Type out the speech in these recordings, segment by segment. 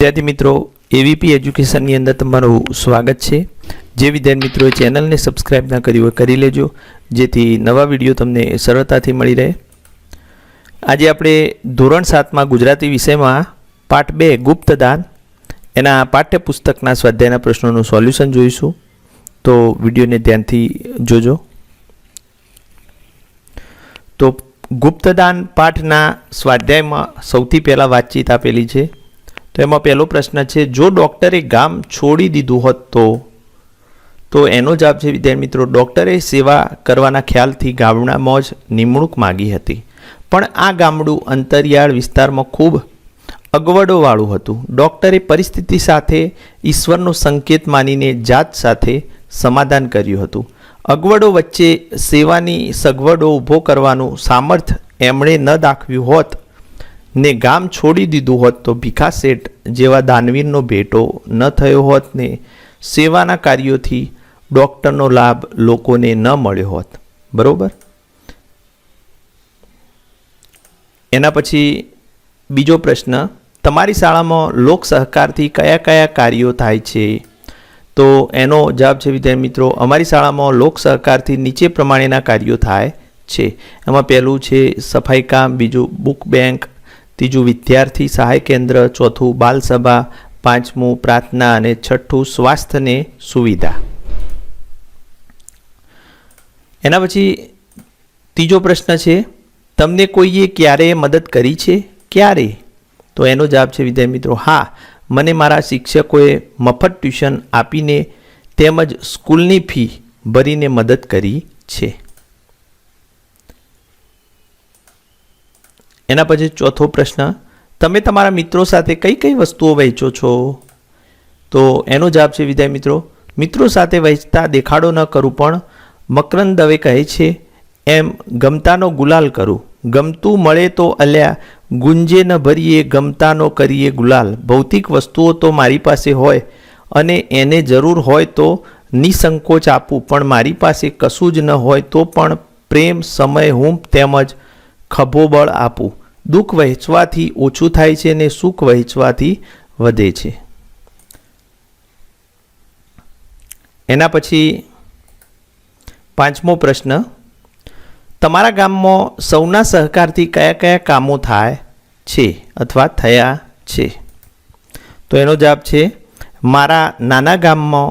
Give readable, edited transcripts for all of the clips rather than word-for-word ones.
विद्यार्थी मित्रों एवीपी एज्युकेशनની અંદર તમારું સ્વાગત છે। જે વિદ્યાર્થી મિત્રોએ ચેનલને સબસ્ક્રાઇબ ના કરી હોય કરી લેજો, જેથી નવા વિડીયો તમને સરળતાથી મળી રહે। આજે આપણે ધોરણ 7માં ગુજરાતી વિષયમાં પાઠ 2 ગુપ્તદાન એના પાઠ્યપુસ્તકના સ્વાધ્યાયના પ્રશ્નોનું સોલ્યુશન જોઈશું, તો વિડીયોને ધ્યાનથી જોજો। તો ગુપ્તદાન પાઠના સ્વાધ્યાયમાં સૌથી પહેલા વાતચીત આપેલી છે। तो एम पहलो प्रश्न है, जो डॉक्टरे गाम छोड़ी दीधु होत तो एनो जवाब है विद्यार्थी मित्रों, डॉक्टरे सेवा करवाना ख्याल थी गामडामां ज निमणूक मांगी हती, पण आ गामडुं अंतरियाळ विस्तारमां खूब अगवडोवाळुं हतुं। डॉक्टरे परिस्थिति साथे ईश्वरनो संकेत मानीने जात साथे समाधान कर्युं हतुं। अगवडो वच्चे सेवानी सगवडो ऊभो करवानुं सामर्थ्य एमणे न दाखव्युं होत ने गाम छोड़ी दीधु होत तो भीखा सेठ जेवा दानवीरनो भेटो न थयो होत ने सेवाना कार्योथी डॉक्टरनो लाभ लोकोने न मळ्यो होत। बरोबर। एना पछी बीजो प्रश्न, तमारी शाळामां लोक सहकारथी कया कया कार्यो थाय छे? तो एनो जवाब छे विद्यार्थी मित्रों, अमारी शाळामां लोक सहकारथी नीचे प्रमाणेना कार्यो थाय छे। एमां पहेलुं छे सफाई काम, बीजुं बुक बैंक, तीजू विद्यार्थी सहाय केन्द्र, चौथू बाल सभा, पांचमू प्रार्थना और छठू स्वास्थ्य ने सुविधा। एना पछी तीजो प्रश्न है, तमने कोईए क्यारे मदद करी छे? क्यारे? तो एनो जवाब है विद्यार्थी मित्रों, हाँ, मने मारा शिक्षकोए मफत ट्यूशन आपीने तेमज स्कूलनी फी भरीने मदद करी छे। एना पछी चौथो प्रश्न, तमे तमारा मित्रों साथे कई कई वस्तुओं वहेंचो छो? तो एनो जवाब है विद्यार्थी मित्रों, मित्रों साथे वहेंचता देखाड़ो न करूँ पण मकरंद दवे कहे छे एम गमतानो गुलाल करूँ। गमतू मळे तो अल्या गुंजे न भरीए गमतानो करीए गुलाल। भौतिक वस्तुओं तो मारी पासे होय अने एने जरूर होय तो निसंकोच आपू, पण मारी पासे कशुं ज न होय तो पण प्रेम, समय, हूंफ तेमज खभोबळ आपू। दुख वहेंचवाथी ओछुं थाय छे ने सुख वहेंचवाथी वधे छे। एना पछी पांचमो प्रश्न, तमारा गाममां सौना सहकारथी कया कया कामों थाय छे अथवा थया छे? तो एनो जवाब छे, मारा नाना गाममां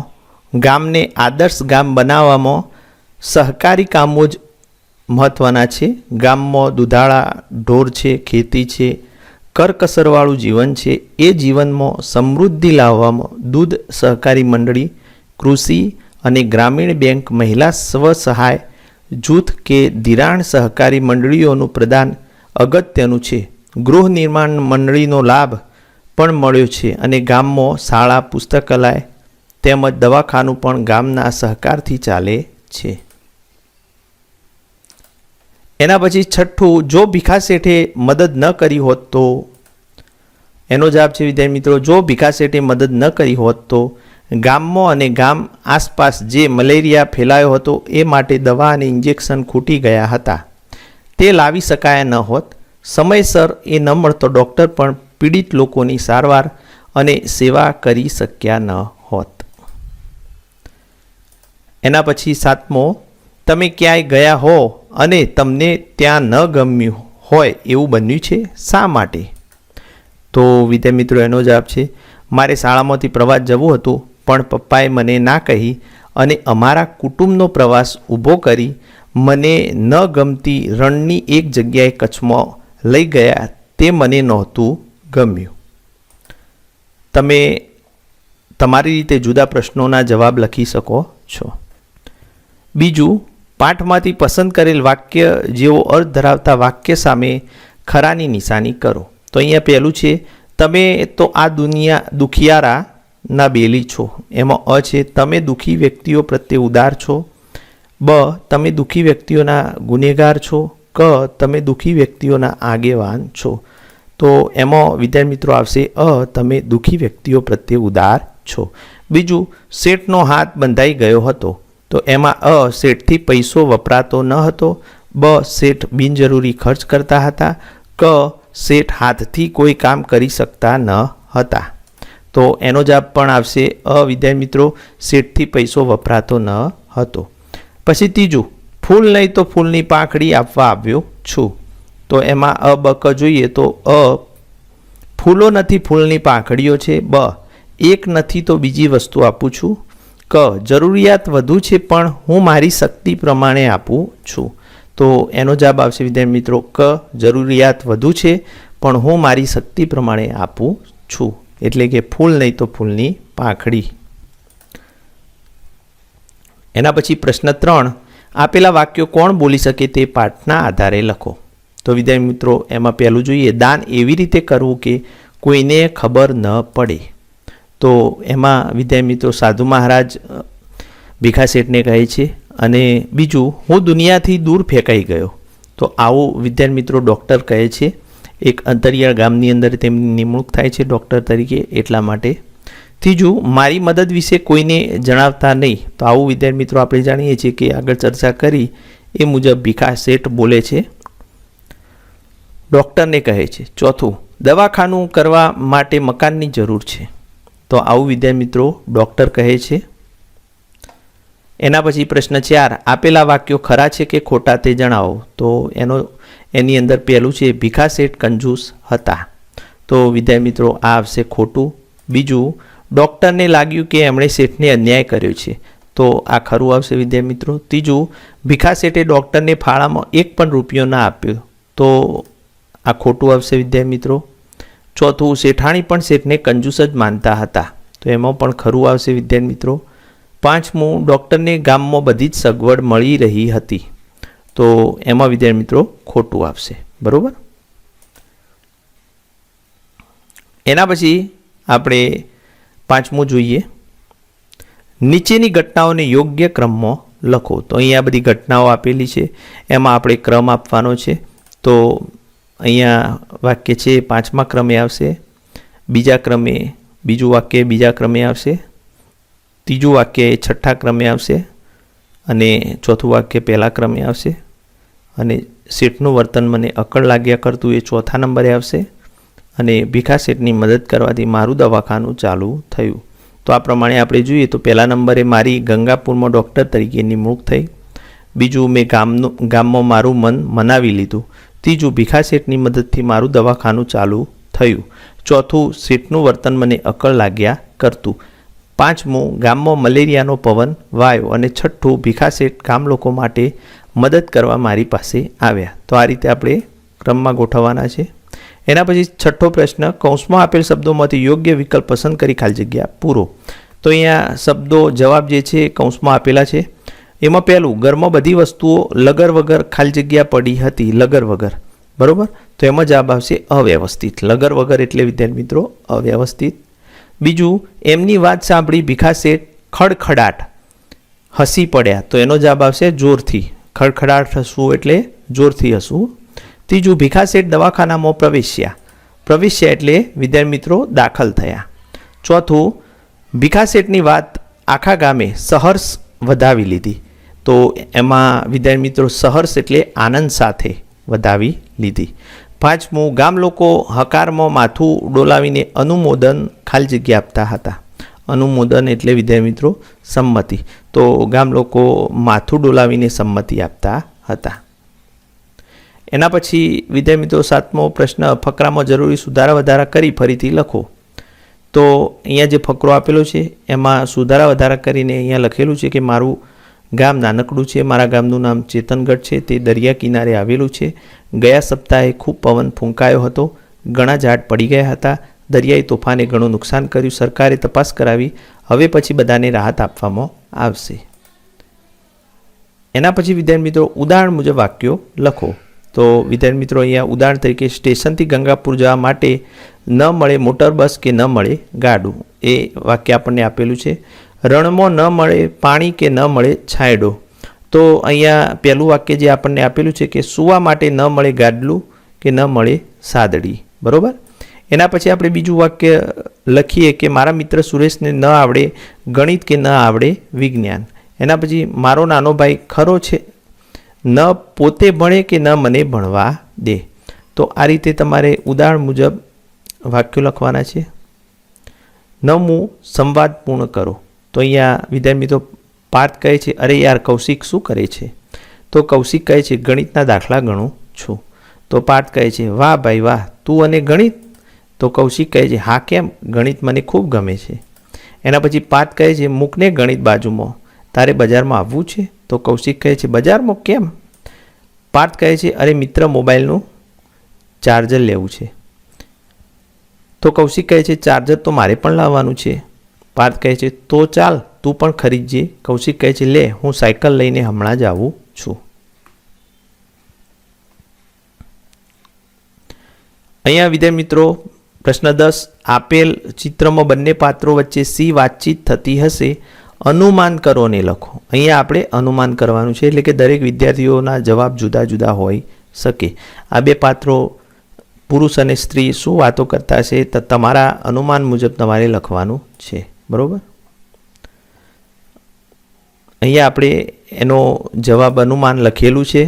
गामने आदर्श गाम बनाववामां सहकारी कामों ज महत्वना छे। गाममां दुधाळा ढोर छे, खेती छे, करकसरवाळुं जीवन छे। ए जीवनमां समृद्धि लाववामां दूध सहकारी मंडળી, कृषि अने ग्रामीण बैंक, महिला स्वसहाय जूथ के धिराण सहकारी मंडळीओनुं प्रदान अगत्यनुं छे। गृह निर्माण मंडळीनो लाभ पण मळ्यो छे अने गाममां शाळा, पुस्तकालय तेमज दवाखानुं पण गामना सहकारथी चाले छे। एना पछी छठ्ठू, जो भीखा सेठे मदद न करी होत तो? एनो जवाब है विद्यार्थी मित्रों, जो भीखा सेठे मदद न करी होत तो गाममां अने गाम आसपास जे मलेरिया फैलायो हतो ए माटे दवा अने इंजेक्शन खूटी गया हता, ते लावी शकाया न होत। समयसर ए न मळतो डॉक्टर पण पीड़ित लोकोनी सारवार अने सेवा करी शक्या न होत। एना पछी सातमो, तमे क्यांय गया हो अने तमने त्यां न गम्युं होय एवुं बन्युं छे, शा माटे? तो विद्यार्थी मित्रों एनो जवाब छे, मारे शाळामांथी प्रवास जवुं हतुं पण पप्पाए मने ना कही अने अमारा कुटुंबनो प्रवास ऊभो करी मने न गमती रણની एक जग्याए कच्छमां लई गया, ते मने नहोतुं गम्युं। तमे तमारी रीते जुदा प्रश्नोना जवाब लखी शको छो। बीजू, पाठमांथी पसंद करेल वाक्य जेवो अर्थ धरावता वाक्य सामे खरानी निशानी करो। तो अहींया पहेलुं छे, तमे तो आ दुनिया दुखियारा ना बेली छो। एमां अ छे, तमे दुखी व्यक्तिओ प्रत्ये उदार छो। ब, तमे दुखी व्यक्तिओना गुनेगार छो। क, तमे दुखी व्यक्तिओना आगेवान छो। तो एमां विद्यार्थी मित्रों आवशे अ, तमे दुखी व्यक्तिओ प्रत्ये उदार छो। बीजू, सेठनो हाथ बंधाई गयो हतो। तो एमां अ, सेठथी पैसो वपरातो न हतो। ब, सेठ बिनजरूरी खर्च करता हता। क, सेठ हाथथी कोई काम करी शकता न हता। તો એનો જવાબ પણ આવશે અ. વિદ્યાર્થી મિત્રો, શેઠથી પૈસો વપરાતો ન હતો. પછી ત્રીજું, ફૂલ નહીં તો ફૂલની પાંખડી આપવા આવ્યો છું. તો એમાં અ બ ક જોઈએ તો અ, ફૂલો નથી ફૂલની પાંખડીઓ છે. બ, એક નથી તો બીજી વસ્તુ આપું છું. ક, જરૂરિયાત વધુ છે પણ હું મારી શક્તિ પ્રમાણે આપું છું. તો એનો જવાબ આવશે વિદ્યાર્થી મિત્રો ક, જરૂરિયાત વધુ છે પણ હું મારી શક્તિ પ્રમાણે આપું છું. એટલે કે ફૂલ નહીં તો ફૂલની પાંખડી. એના પછી પ્રશ્ન 3, આપેલા વાક્યો કોણ બોલી શકે તે પાઠના આધારે લખો. તો વિદ્યાર્થી મિત્રો એમાં પહેલું જોઈએ, દાન એવી રીતે કરવું કે કોઈને ખબર ન પડે. તો એમાં વિદ્યાર્થી મિત્રો સાધુ મહારાજ ભીખા શેઠને કહે છે. અને બીજું, હું દુનિયાથી દૂર ફેંકાઈ ગયો. તો આવું વિદ્યાર્થી મિત્રો ડૉક્ટર કહે છે. એક અંતરિયાળ ગામની અંદર તેમની નિમણૂક થાય છે ડૉક્ટર તરીકે, એટલા માટે. ત્રીજું, મારી મદદ વિશે કોઈને જણાવતા નહીં. તો આવું વિદ્યાર્થી મિત્રો આપણે જાણીએ છીએ કે આગળ ચર્ચા કરી એ મુજબ ભીખા શેઠ બોલે છે, ડૉક્ટરને કહે છે. ચોથું, દવાખાનું કરવા માટે મકાનની જરૂર છે. તો આવું વિદ્યાર્થી મિત્રો ડૉક્ટર કહે છે. એના પછી પ્રશ્ન 4, આપેલા વાક્યો ખરા છે કે ખોટા તે જણાવો. તો એની અંદર પહેલું છે, ભીખા શેઠ કંજૂસ હતા. તો વિદ્યાર્થી મિત્રો આ આવશે ખોટું. બીજું, ડૉક્ટરને લાગ્યું કે એમણે શેઠને અન્યાય કર્યો છે. તો આ ખરું આવશે વિદ્યાર્થી મિત્રો. ત્રીજું, ભીખા શેઠે ડૉક્ટરને ફાળામાં એક પણ રૂપિયો ના આપ્યો. તો આ ખોટું આવશે વિદ્યાર્થી મિત્રો. ચોથું, શેઠાણી પણ શેઠને કંજૂસ જ માનતા હતા. તો એમાં પણ ખરું આવશે વિદ્યાર્થી મિત્રો. પાંચમું, ડૉક્ટરને ગામમાં બધી જ સગવડ મળી રહી હતી. તો એમાં વિદ્યાર્થી મિત્રો ખોટું આવશે. બરાબર. એના પછી આપણે પાંચમું જોઈએ, નીચેની ઘટનાઓને યોગ્ય ક્રમમાં લખો. તો અહીંયા બધી ઘટનાઓ આપેલી છે, એમાં આપણે ક્રમ આપવાનો છે. તો અહીંયા વાક્ય છે 5મા ક્રમે આવશે, બીજા ક્રમે બીજું વાક્ય બીજા ક્રમે આવશે, ત્રીજું વાક્ય 6ઠ્ઠા ક્રમે આવશે અને ચોથું વાક્ય 1લા ક્રમે આવશે. અને શેઠનું વર્તન મને અકળ લાગ્યા કરતું એ 4થા નંબરે આવશે. અને ભીખા શેઠની મદદ કરવાથી મારું દવાખાનું ચાલુ થયું. તો આ પ્રમાણે આપણે જોઈએ તો 1લા નંબરે મારી ગંગાપુરમાં ડૉક્ટર તરીકે નિમણૂક થઈ. બીજું, મેં ગામમાં મારું મન મનાવી લીધું. ત્રીજું, ભીખા શેઠની મદદથી મારું દવાખાનું ચાલુ થયું. ચોથું, શેઠનું વર્તન મને અકળ લાગ્યા કરતું. પાંચમું, ગામમાં મલેરિયાનો પવન વાયો. અને છઠ્ઠું, ભીખા શેઠ ગામ લોકો માટે મદદ કરવા મારી પાસે આવ્યા. તો આ રીતે આપણે ક્રમમાં ગોઠવવાના છે. એના પછી 6ઠ્ઠો પ્રશ્ન, કૌંસમાં આપેલ શબ્દોમાંથી યોગ્ય વિકલ્પ પસંદ કરી ખાલી જગ્યા પૂરો. તો અહીંયા શબ્દો જવાબ જે છે કૌંસમાં આપેલા છે. એમાં પહેલું, ઘરમાં બધી વસ્તુઓ લગર વગર ખાલી જગ્યા પડી હતી. લગર વગર, બરાબર. તો એમાં જવાબ આવશે અવ્યવસ્થિત. લગર વગર એટલે વિદ્યાર્થી મિત્રો અવ્યવસ્થિત. બીજું, એમની વાત સાંભળી ભીખા શેઠ ખડખડાટ હસી પડ્યા. તો એનો જવાબ આવશે જોરથી. ખડખડાટ હસવું એટલે જોરથી હસવું. ત્રીજું, ભીખા શેઠ દવાખાનામાં પ્રવેશ્યા. પ્રવેશ્યા એટલે વિદ્યાર્થી મિત્રો દાખલ થયા. ચોથું, ભીખા શેઠની વાત આખા ગામે સહર્ષ વધાવી લીધી. તો એમાં વિદ્યાર્થી મિત્રો સહર્ષ એટલે આનંદ સાથે વધાવી લીધી. પાંચમું, ગામ લોકો હકારમાં માથું ડોલાવીને અનુમોદન ખાલી જગ્યા આપતા હતા. અનુમોદન એટલે વિદ્યાર્થી મિત્રો સંમતિ. તો ગામ લોકો માથું ડોલાવીને સંમતિ આપતા હતા. એના પછી વિદ્યાર્થી મિત્રો 7મો પ્રશ્ન, ફકરામાં જરૂરી સુધારા વધારા કરી ફરીથી લખો. તો અહીંયા જે ફકરો આપેલો છે એમાં સુધારા વધારા કરીને અહીંયા લખેલું છે કે મારું ગામ નાનકડું છે. મારા ગામનું નામ ચેતનગઢ છે. તે દરિયા કિનારે આવેલું છે. ગયા સપ્તાહે ખૂબ પવન ફૂંકાયો હતો. ઘણા ઝાડ પડી ગયા હતા. દરિયાઈ તોફાને ઘણું નુકસાન કર્યું. સરકારે તપાસ કરાવી. હવે પછી બધાને રાહત આપવામાં આવશે. એના પછી વિદ્યાર્થી મિત્રો ઉદાહરણ મુજબ વાક્યો લખો. તો વિદ્યાર્થી મિત્રો અહીંયા ઉદાહરણ તરીકે, સ્ટેશનથી ગંગાપુર જવા માટે ન મળે મોટર બસ કે ન મળે ગાડું. એ વાક્ય આપણને આપેલું છે. રણમાં ન મળે પાણી કે ન મળે છાંયડો. તો અહીંયા પહેલું વાક્ય જે આપણને આપેલું છે કે સૂવા માટે ન મળે ગાડલું કે ન મળે સાદડી. બરાબર. એના પછી આપણે બીજું વાક્ય લખીએ કે મારા મિત્ર સુરેશને ન આવડે ગણિત કે ન આવડે વિજ્ઞાન. એના પછી મારો નાનો ભાઈ ખરો છે, ન પોતે ભણે કે ન મને ભણવા દે. તો આ રીતે તમારે ઉદાહરણ મુજબ વાક્યો લખવાના છે. 9મું સંવાદ પૂર્ણ કરો. તો અહીંયા વિદ્યાર્થી મિત્રો પાર્થ કહે છે, અરે યાર કૌશિક શું કરે છે? તો કૌશિક કહે છે, ગણિતના દાખલા ગણું છું. તો પાર્થ કહે છે, વાહ ભાઈ વાહ, તું અને ગણિત? તો કૌશિક કહે છે, હા કેમ, ગણિત મને ખૂબ ગમે છે. એના પછી પાર્થ કહે છે, મૂકને ગણિત બાજુમાં, તારે બજારમાં આવવું છે? તો કૌશિક કહે છે, બજારમાં કેમ? પાર્થ કહે છે, અરે મિત્ર મોબાઈલનું ચાર્જર લેવું છે. તો કૌશિક કહે છે, ચાર્જર તો મારે પણ લાવવાનું છે. પાર્થ કહે છે, તો ચાલ તું પણ ખરીદજે. કૌશિક કહે છે, લે હું સાયકલ લઈને હમણાં જ આવું છું. અહીંયા વિદ્યાર્થી મિત્રો પ્રશ્ન 10, આપેલ ચિત્રમાં બંને પાત્રો વચ્ચે સી વાતચીત થતી હશે, અનુમાન કરો અને લખો. અહીંયા આપણે અનુમાન કરવાનું છે, એટલે કે દરેક વિદ્યાર્થીઓના જવાબ જુદા જુદા હોઈ શકે. આ બે પાત્રો પુરુષ અને સ્ત્રી શું વાતો કરતા હશે તો તમારા અનુમાન મુજબ તમારે લખવાનું છે. બરાબર, અહીંયા આપણે એનો જવાબ અનુમાન લખેલું છે,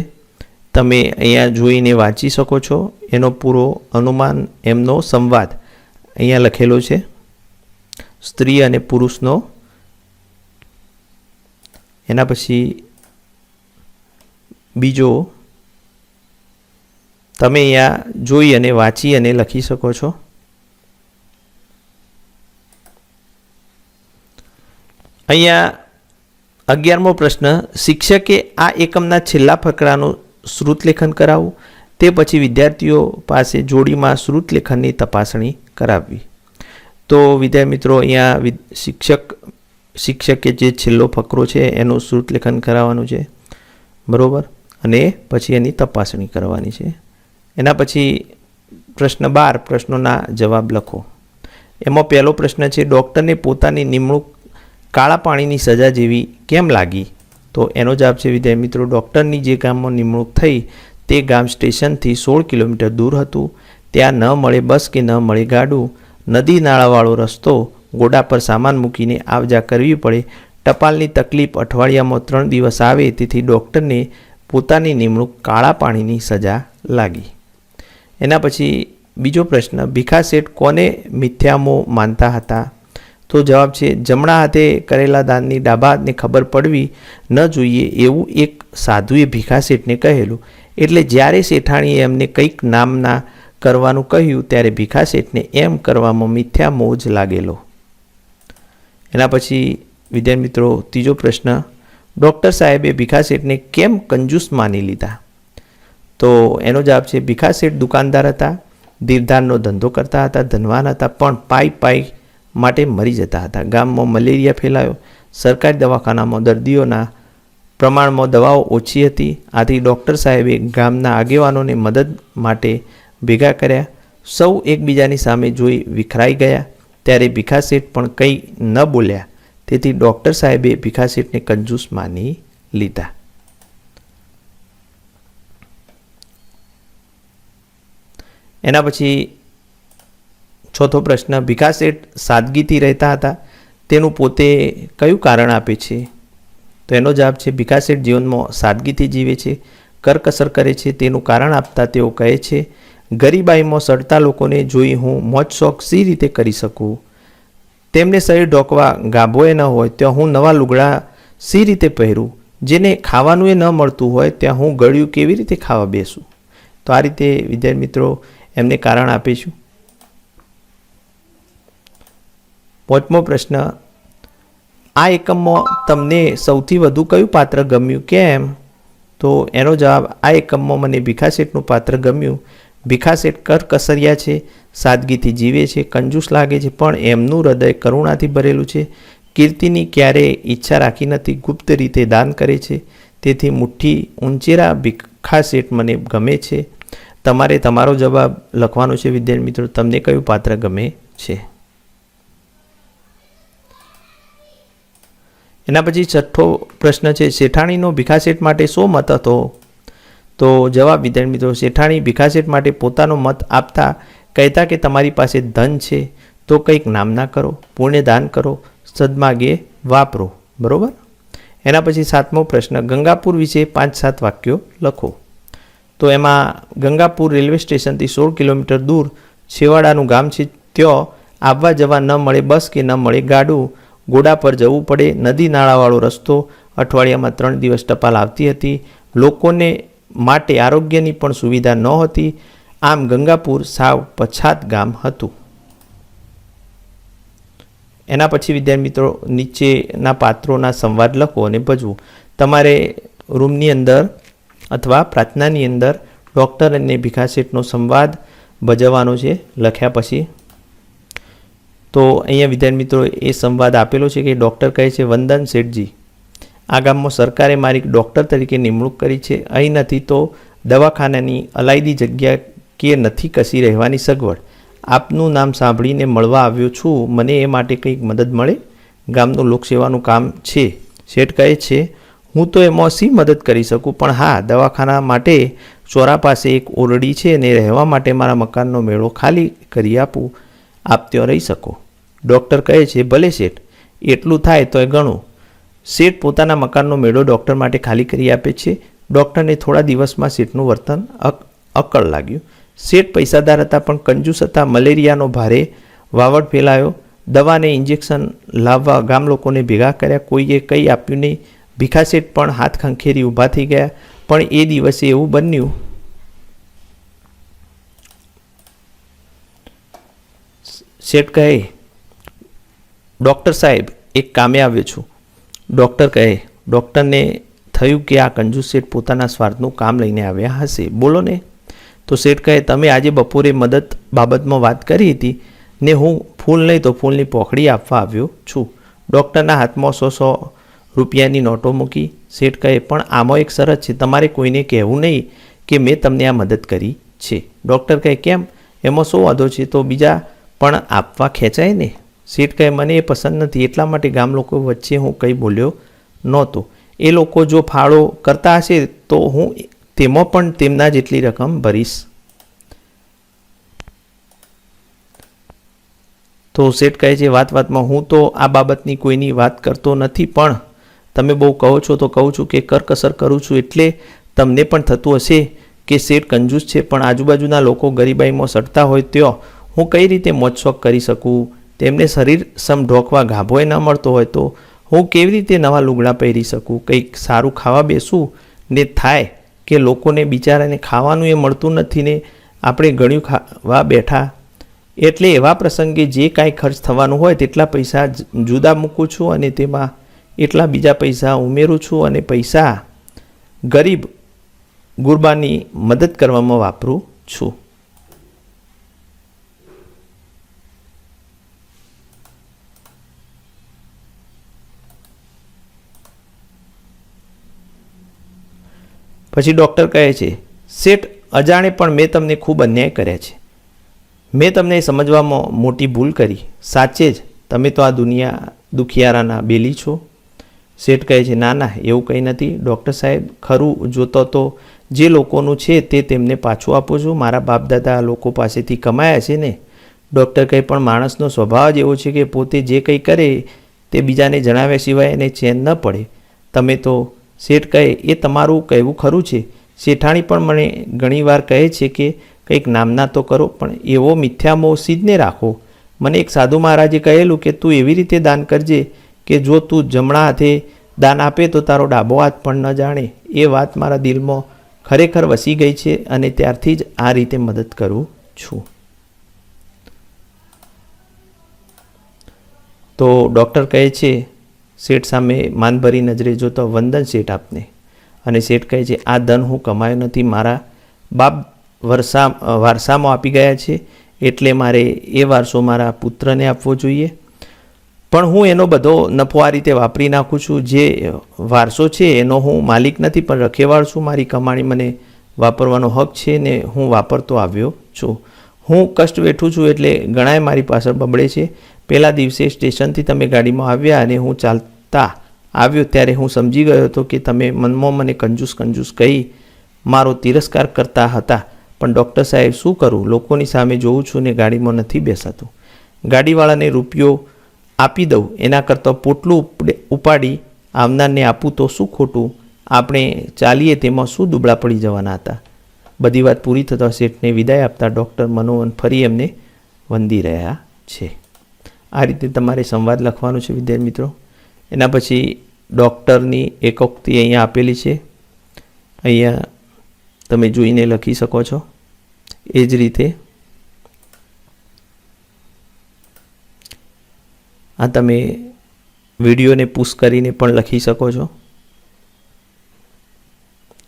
તમે અહીંયા જોઈને વાંચી શકો છો. એનો પૂરો અનુમાન એમનો સંવાદ અહીંયા લખેલો છે, સ્ત્રી અને પુરુષનો. એના પછી બીજો તમે અહીંયા જોઈ અને વાંચી અને લખી શકો છો. અહીંયા 11મો પ્રશ્ન, શિક્ષકે આ એકમના છેલ્લા ફકરાનું શ્રુતલેખન કરાવવું, તે પછી વિદ્યાર્થીઓ પાસે જોડીમાં શ્રુતલેખનની તપાસણી કરાવવી. તો વિદ્યાર્થી મિત્રો અહીંયા શિક્ષકે જે છેલ્લો ફકરો છે એનું શ્રુતલેખન કરાવવાનું છે. બરાબર, અને પછી એની તપાસણી કરવાની છે. એના પછી પ્રશ્ન 12, પ્રશ્નોના જવાબ લખો. એમાં પહેલો પ્રશ્ન છે, ડૉક્ટરને પોતાની નિમણૂક કાળા પાણીની સજા જેવી કેમ લાગી? તો એનો જવાબ છે વિદ્યાર્થી મિત્રો, ડૉક્ટરની જે ગામમાં નિમણૂક થઈ તે ગામ સ્ટેશનથી 16 કિલોમીટર દૂર હતું. ત્યાં ન મળે બસ કે ન મળે ગાડું, નદી નાળાવાળો રસ્તો, ગોડા પર સામાન મૂકીને આવ જા કરવી પડે, ટપાલની તકલીફ અઠવાડિયામાં 3 દિવસ આવે, તેથી ડૉક્ટરને પોતાની નિમણૂક કાળા પાણીની સજા લાગી. એના પછી બીજો પ્રશ્ન, ભીખા શેઠ કોને મિથ્યામો માનતા હતા? તો જવાબ છે, જમણા હાથે કરેલા દાનની ડાબા હાથને ખબર પડવી ન જોઈએ એવું એક સાધુએ ભીખા શેઠને કહેલું. એટલે જ્યારે શેઠાણીએ એમને કંઈક નામના કરવાનું કહ્યું ત્યારે ભીખા શેઠને એમ કરવામાં મિથ્યા મોહ જ લાગેલો. એના પછી વિદ્યાર્થી મિત્રો ત્રીજો પ્રશ્ન, ડૉક્ટર સાહેબે ભીખા શેઠને કેમ કંજૂસ માની લીધા? તો એનો જવાબ છે, ભીખા શેઠ દુકાનદાર હતા, ધીરધારનો ધંધો કરતા હતા, ધનવાન હતા, પણ પાઈ માટે મરી જતા હતા. ગામમાં મલેરિયા ફેલાયો, સરકારી દવાખાનામાં દર્દીઓના પ્રમાણમાં દવાઓ ઓછી હતી. આથી ડૉક્ટર સાહેબે ગામના આગેવાનોને મદદ માટે ભેગા કર્યા. સૌ એકબીજાની સામે જોઈ વિખરાઈ ગયા. ત્યારે ભીખા શેઠ પણ કંઈ ન બોલ્યા, તેથી ડૉક્ટર સાહેબે ભીખા શેઠને કંજૂસ માની લીધા. એના પછી ચોથો પ્રશ્ન, ભીખા શેઠ સાદગીથી રહેતા હતા, તેનું પોતે કયું કારણ આપે છે? તો એનો જવાબ છે, ભીખા શેઠ જીવનમાં સાદગીથી જીવે છે, કરકસર કરે છે. તેનું કારણ આપતા તેઓ કહે છે, ગરીબાઈમાં સડતા લોકોને જોઈ હું મોજ શોખ સી રીતે કરી શકું? તેમને શરીર ઢોકવા ગાભોએ ન હોય ત્યાં હું નવા લુગડા સી રીતે પહેરું? જેને ખાવાનું એ ન મળતું હોય ત્યાં હું ગળ્યું કેવી રીતે ખાવા બેસું? તો આ રીતે વિદ્યાર્થી મિત્રો એમને કારણ આપીશું. 5મો પ્રશ્ન, આ એકમમાં તમને સૌથી વધુ કયું પાત્ર ગમ્યું, કેમ? તો એનો જવાબ, આ એકમમાં મને ભીખા શેઠનું પાત્ર ગમ્યું. ભીખા શેઠ કરકસરિયા છે, સાદગીથી જીવે છે, કંજૂસ લાગે છે, પણ એમનું હૃદય કરુણાથી ભરેલું છે. કીર્તિની ક્યારેય ઈચ્છા રાખી નથી, ગુપ્ત રીતે દાન કરે છે. તેથી મુઠ્ઠી ઊંચેરા ભીખા શેઠ મને ગમે છે. તમારે તમારો જવાબ લખવાનો છે વિદ્યાર્થી મિત્રો, તમને કયું પાત્ર ગમે છે. એના પછી 6થો પ્રશ્ન છે, શેઠાણીનો ભીખા શેઠ માટે શો મત હતો? તો જવાબ વિદ્યાર્થી મિત્રો, શેઠાણી ભીખા શેઠ માટે પોતાનો મત આપતા કહેતા કે તમારી પાસે ધન છે તો કંઈક નામના કરો, પુણ્યદાન કરો, સદમાર્ગે વાપરો. બરાબર. એના પછી 7મો પ્રશ્ન, ગંગાપુર વિશે 5-7 વાક્યો લખો. તો એમાં ગંગાપુર રેલવે સ્ટેશનથી 16 કિલોમીટર દૂર છેવાડાનું ગામ છે. ત્યાં આવવા જવા ન મળે બસ કે ન મળે ગાડું, ઘોડા પર જવું પડે, નદી નાળાવાળો રસ્તો, અઠવાડિયામાં 3 દિવસ ટપાલ આવતી હતી, લોકોને માટે આરોગ્યની પણ સુવિધા નહોતી. આમ ગંગાપુર સાવ પછાત ગામ હતું. એના પછી વિદ્યાર્થી મિત્રો નીચેના પાત્રોના સંવાદ લખો અને ભજવું. તમારે રૂમની અંદર અથવા પ્રાર્થનાની અંદર ડૉક્ટર અને ભીખા શેઠનો સંવાદ ભજવવાનો છે લખ્યા પછી. તો અહીંયા વિદ્યાર્થી મિત્રો એ સંવાદ આપેલો છે કે ડૉક્ટર કહે છે, વંદન શેઠજી, આ ગામમાં સરકારે મારી ડૉક્ટર તરીકે નિમણૂક કરી છે. અહીં નથી તો દવાખાનાની અલાયદી જગ્યા કે નથી કશી રહેવાની સગવડ. આપનું નામ સાંભળીને મળવા આવ્યો છું. મને એ માટે કંઈક મદદ મળે. ગામનું લોકસેવાનું કામ છે. શેઠ કહે છે, હું તો એમાં શી મદદ કરી શકું, પણ હા, દવાખાના માટે ચોરા પાસે એક ઓરડી છે અને રહેવા માટે મારા મકાનનો મેળો ખાલી કરી આપું. આપ ત્યાં રહી શકો. ડૉક્ટર કહે છે, ભલે શેઠ, એટલું થાય તોય ઘણું. શેઠ પોતાના મકાનનો મેળો ડૉક્ટર માટે ખાલી કરી આપે છે. ડૉક્ટરને થોડા દિવસમાં શેઠનું વર્તન અકળ લાગ્યું. શેઠ પૈસાદાર હતા પણ કંજૂસ હતા. મલેરિયાનો ભારે વાવડ ફેલાયો. દવાને ઇન્જેક્શન લાવવા ગામ લોકોને ભેગા કર્યા. કોઈએ કંઈ આપ્યું નહીં. ભીખા શેઠ પણ હાથ ખંખેરી ઊભા થઈ ગયા. પણ એ દિવસે એવું બન્યું, શેઠ કહે, ડૉક્ટર સાહેબ, એક કામે આવ્યો છું. ડૉક્ટર કહે, ડૉક્ટરને થયું કે આ કંજૂસ શેઠ પોતાના સ્વાર્થનું કામ લઈને આવ્યા હશે. બોલો ને. તો શેઠ કહે, તમે આજે બપોરે મદદ બાબતમાં વાત કરી હતી ને હું ફૂલ નહીં તો ફૂલની પોખડી આપવા આવ્યો છું. ડૉક્ટરના હાથમાં 100 રૂપિયાની નોટો મૂકી. શેઠ કહે, પણ આમાં એક શરત છે, તમારે કોઈને કહેવું નહીં કે મેં તમને આ મદદ કરી છે. ડૉક્ટર કહે, કેમ? એમાં શું વાંધો છે? તો બીજા પણ આપવા ખેંચાય ને. શેઠ કહે, મને એ પસંદ નથી, એટલા માટે ગામ લોકો વચ્ચે હું કંઈ બોલ્યો નહોતો. એ લોકો જો ફાળો કરતા હશે તો હું તેમાં પણ તેમના જેટલી રકમ ભરીશ. તો શેઠ કહે છે, વાતમાં હું તો આ બાબતની કોઈની વાત કરતો નથી, પણ તમે બહુ કહો છો તો કહું છું કે કરકસર કરું છું. એટલે તમને પણ થતું હશે કે શેઠ કંજૂસ છે, પણ આજુબાજુના લોકો ગરીબાઈમાં સડતા હોય ત્યાં હું કઈ રીતે મોજશોખ કરી શકું? તેમને શરીર સમ ઢોકવા ગાભોય ન મળતો હોય તો હું કેવી રીતે નવા લુગડા પહેરી શકું? કંઈક સારું ખાવા બેસું ને થાય કે લોકોને બિચારાને ખાવાનું એ મળતું નથી ને આપણે ગળ્યું ખાવા બેઠા. એટલે એવા પ્રસંગે જે કાંઈ ખર્ચ થવાનું હોય તેટલા પૈસા જુદા મૂકું છું અને તેમાં એટલા બીજા પૈસા ઉમેરું છું અને પૈસા ગરીબ ગુરબાની મદદ કરવામાં વાપરું છું. પછી ડૉક્ટર કહે છે, શેઠ, અજાણે પણ મેં તમને ખૂબ અન્યાય કર્યા છે. મેં તમને સમજવામાં મોટી ભૂલ કરી. સાચે જ તમે તો આ દુખિયારાના બેલી છો. શેઠ કહે છે, ના ના, એવું કંઈ નથી ડૉક્ટર સાહેબ. ખરું જોતો તો જે લોકોનું છે તે તેમને પાછું આપું છું. મારા બાપ દાદા લોકો પાસેથી કમાયા છે ને. ડૉક્ટર કહે, પણ માણસનો સ્વભાવ જ એવો છે કે પોતે જે કંઈ કરે તે બીજાને જણાવ્યા સિવાય એને ચેન ન પડે. તમે તો. શેઠ કહે, એ તમારું કહેવું ખરું છે. શેઠાણી પણ મને ઘણીવાર કહે છે કે કંઈક નામના તો કરો, પણ એવો મિથ્યા મોહ સીધને રાખો. મને એક સાધુ મહારાજે કહેલું કે તું એવી રીતે દાન કરજે કે જો તું જમણા હાથે દાન આપે તો તારો ડાબો હાથ પણ ન જાણે. એ વાત મારા દિલમાં ખરેખર વસી ગઈ છે અને ત્યારથી જ આ રીતે મદદ કરું છું. તો ડૉક્ટર કહે છે, શેઠ સામે માનભરી નજરે જોતો, વંદન શેઠ આપને. અને શેઠ કહે છે, આ ધન હું કમાયો નથી, મારા બાપ વારસામાં આપી ગયા છે, એટલે મારે એ વારસો મારા પુત્રને આપવો જોઈએ. પણ હું એનો બધો નફો આ રીતે વાપરી નાખું છું. જે વારસો છે એનો હું માલિક નથી, પણ રખેવાળ છું. મારી કમાણી મને વાપરવાનો હક છે ને હું વાપરતો આવ્યો છું. હું કષ્ટ વેઠું છું એટલે ઘણાએ મારી પાછળ બબડે છે. પહેલા દિવસે સ્ટેશનથી તમે ગાડીમાં આવ્યા અને હું ચાલતા આવ્યો ત્યારે હું સમજી ગયો હતો કે તમે મનમાં મને કંજૂસ કહી મારો તિરસ્કાર કરતા હતા. પણ ડૉક્ટર સાહેબ, શું કરું? લોકોની સામે જોઉં છું ને ગાડીમાં નથી બેસાતું. ગાડીવાળાને રૂપિયો આપી દઉં એના કરતાં પોટલું ઉપાડી આવનારને આપું તો શું ખોટું? આપણે ચાલીએ તેમાં શું દુબળા પડી જવાના હતા? બધી વાત પૂરી થતાં શેઠને વિદાય આપતા ડૉક્ટર મનોહર ફરી એમને વંદી રહ્યા છે. આ રીતે તમારે સંવાદ લખવાનો છે વિદ્યાર્થી મિત્રો. એના પછી ડૉક્ટરની એકોક્તિ અહીંયા આપેલી છે, અહીંયા તમે જોઈને લખી શકો છો. એ જ રીતે આ તમે વિડીયોને પુશ કરીને પણ લખી શકો છો.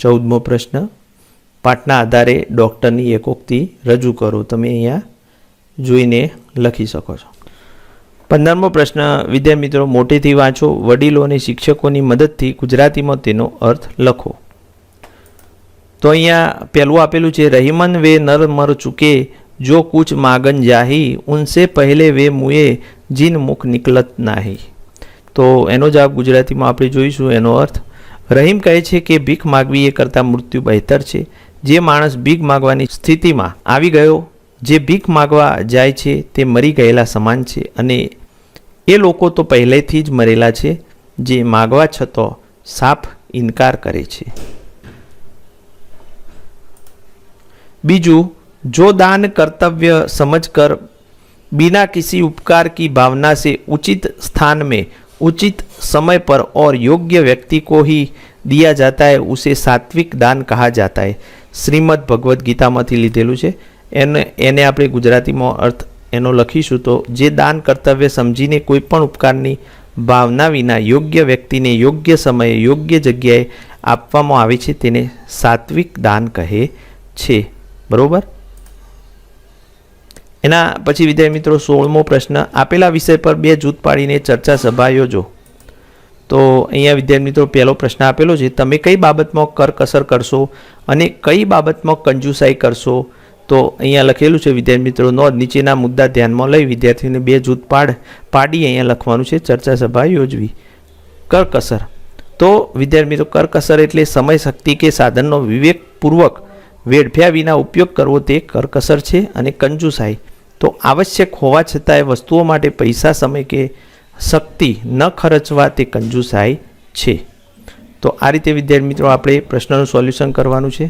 14મો પ્રશ્ન, પાઠના આધારે ડૉક્ટરની એકોક્તિ રજૂ કરો. તમે અહીંયા જોઈને લખી શકો છો. 15મો પ્રશ્ન વિદ્યાર્થી મિત્રો, મોટેથી વાંચો. વડીલો અને શિક્ષકોની મદદથી ગુજરાતીમાં તેનો અર્થ લખો. તો અહીંયા પહેલું આપેલું છે, રહીમન વે નર મર ચૂકે જો કુછ માગન જાહી ઉનસે પહેલે વે મુએ જીન મુખ નિકલત નાહી. તો એનો જવાબ ગુજરાતીમાં આપણે જોઈશું. એનો અર્થ, રહીમ કહે છે કે ભીખ માગવી એ કરતાં મૃત્યુ બહેતર છે. જે માણસ ભીખ માગવાની સ્થિતિમાં આવી ગયો, જે ભીખ માગવા જાય છે તે મરી ગયેલા સમાન છે, અને એ લોકો તો પહેલેથી જ મરેલા છે જે માગવા છતાં સાફ ઇનકાર કરે છે. બીજું, जो दान कर्तव्य समझकर बिना किसी उपकार की भावना से उचित स्थान में उचित समय पर और योग्य व्यक्ति को ही दिया जाता है उसे सात्विक दान कहा जाता है. श्रीमद् भगवद गीताમાંથી લીધેલું છે. એને આપણે ગુજરાતીમાં અર્થ એનો લખીશું તો, જે દાન કર્તવ્ય સમજીને કોઈ પણ ઉપકારની ભાવના વિના યોગ્ય વ્યક્તિને યોગ્ય સમયે યોગ્ય જગ્યાએ આપવામાં આવે છે તેને સાત્વિક દાન કહે છે. બરોબર. એના પછી વિદ્યાર્થી મિત્રો 16મો પ્રશ્ન, આપેલા વિષય પર 2 જૂથ પાડીને ચર્ચા સભા યોજો. તો અહીંયા વિદ્યાર્થી મિત્રો પહેલો પ્રશ્ન આપેલો છે, તમે કઈ બાબતમાં કરકસર કરશો અને કઈ બાબતમાં કંજુસાઈ કરશો. તો અહીંયા લખેલું છે વિદ્યાર્થી મિત્રો, નોંધ, નીચેના મુદ્દા ધ્યાનમાં લઈ વિદ્યાર્થીઓને 2 જૂથ પાડી અહીંયા લખવાનું છે ચર્ચા સભા યોજવી. કરકસર, તો વિદ્યાર્થી મિત્રો કરકસર એટલે સમય, શક્તિ કે સાધનનો વિવેકપૂર્વક વેડફ્યા વિના ઉપયોગ કરવો તે કરકસર છે. અને કંજુસાઈ તો આવશ્યક હોવા છતાંય વસ્તુઓ માટે પૈસા, સમય કે શક્તિ ન ખર્ચવા તે કંજુસાઈ છે. તો આ રીતે વિદ્યાર્થી મિત્રો આપણે પ્રશ્નનું સોલ્યુશન કરવાનું છે.